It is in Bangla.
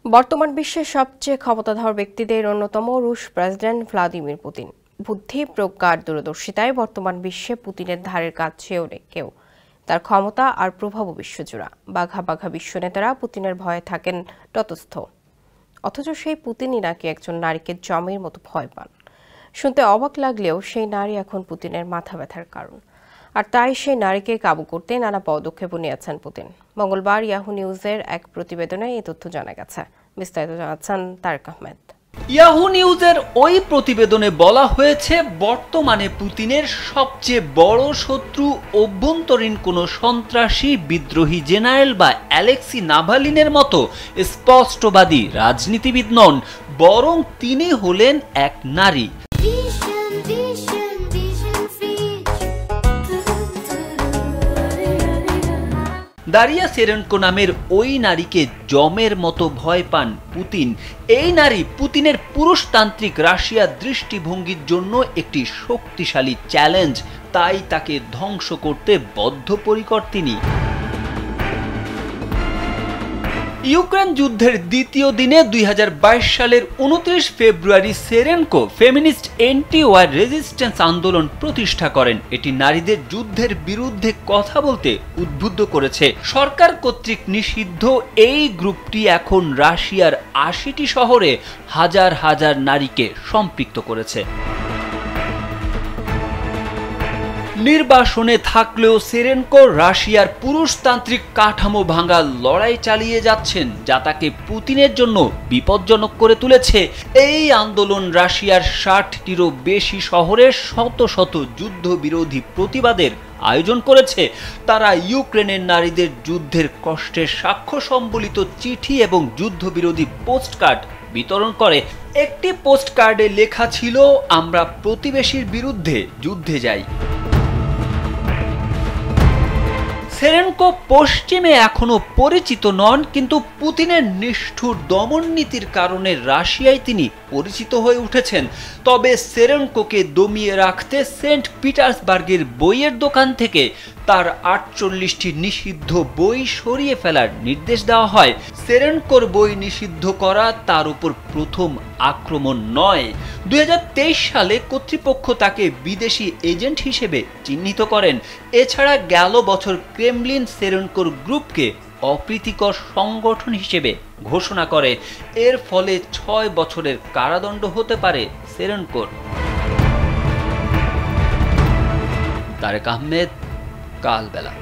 বর্তমান বিশ্বের সবচেয়ে ক্ষমতাধর ব্যক্তিদের অন্যতম রুশ প্রেসিডেন্ট ভ্লাদিমির পুতিন। বুদ্ধি, প্রজ্ঞা আর দূরদর্শিতায় বর্তমান বিশ্বে পুতিনের ধারের কাছেও কেউ। তার ক্ষমতা আর প্রভাবও বিশ্বজোড়া। বাঘা বাঘা বিশ্বনেতারা পুতিনের ভয়ে থাকেন তটস্থ, অথচ সেই পুতিনই নাকি একজন নারীকে জমের মতো ভয় পান। শুনতে অবাক লাগলেও সেই নারী এখন পুতিনের মাথা ব্যথার কারণ, আর তাই সেই নারীকে কাবু করতে নানা পদক্ষেপও নিয়েছেন পুতিন। মঙ্গলবার ইয়াহু নিউজের এক প্রতিবেদনে এই তথ্য জানা গেছে। বিস্তারিত জানাচ্ছেন তারেক আহমেদ। ইয়াহু নিউজের ওই প্রতিবেদনে বলা হয়েছে, বর্তমানে পুতিনের সবচেয়ে বড় শত্রু অভ্যন্তরীণ কোনো সন্ত্রাসী, বিদ্রোহী জেনারেল বা অ্যালেক্সি নাভালিনের মতো স্পষ্টবাদী রাজনীতিবিদ নন, বরং তিনি হলেন এক নারী। দারিয়া সেরেনকো নামের ওই নারীকে জমের মতো ভয় পান পুতিন। এই নারী পুতিনের পুরুষতান্ত্রিক রাশিয়ার দৃষ্টিভঙ্গির জন্য একটি শক্তিশালী চ্যালেঞ্জ, তাই তাকে ধ্বংস করতে বদ্ধপরিকর তিনি। ইউক্রেন যুদ্ধের দ্বিতীয় দিনে 2022 সালের 29 ফেব্রুয়ারি সেরেনকো ফেমিনিস্ট এন্টি ওয়ার রেজিস্ট্যান্স আন্দোলন প্রতিষ্ঠা করেন। এটি নারীদের যুদ্ধের বিরুদ্ধে কথা বলতে উদ্বুদ্ধ করেছে। সরকার কর্তৃক নিষিদ্ধ এই গ্রুপটি এখন রাশিয়ার 80টি শহরে হাজার হাজার নারীকে সম্পৃক্ত করেছে। নির্বাসনে থাকলেও সেরেনকো রাশিয়ার পুরুষতান্ত্রিক কাঠামো ভাঙার লড়াই চালিয়ে যাচ্ছেন, যা তাকে পুতিনের জন্য বিপজ্জনক করে তুলেছে। এই আন্দোলন রাশিয়ার 60টিরও বেশি শহরে শত শত যুদ্ধবিরোধী প্রতিবাদের আয়োজন করেছে। তারা ইউক্রেনের নারীদের যুদ্ধের কষ্টের সাক্ষ্য সম্বলিত চিঠি এবং যুদ্ধবিরোধী পোস্টকার্ড বিতরণ করে। একটি পোস্টকার্ডে লেখা ছিল, আমরা প্রতিবেশীর বিরুদ্ধে যুদ্ধে যাই। সেরেনকো পশ্চিমে এখনো পরিচিত নন, কিন্তু পুতিনের নিষ্ঠুর দমন নীতির কারণে রাশিয়ায় তিনি পরিচিত হয়ে উঠেছেন। তবে সেরেনকোকে দমিয়ে রাখতে সেন্ট পিটার্সবার্গের বইয়ের দোকান থেকে তার 48টি নিষিদ্ধ বই সরিয়ে ফেলার নির্দেশ দেওয়া হয়। সেরেনকোর বই নিষিদ্ধ করা তার উপর প্রথম আক্রমণ নয়। 2023 সালে কর্তৃপক্ষ তাকে বিদেশি এজেন্ট হিসেবে চিহ্নিত করেন। এছাড়া গেল বছর ক্রেমলিন সেরেনকোর গ্রুপকে অপ্রীতিকর সংগঠন হিসেবে ঘোষণা করে। এর ফলে 6 বছরের কারাদণ্ড হতে পারে সেরেনকোর। তারেক আহমেদ, কালবেলা।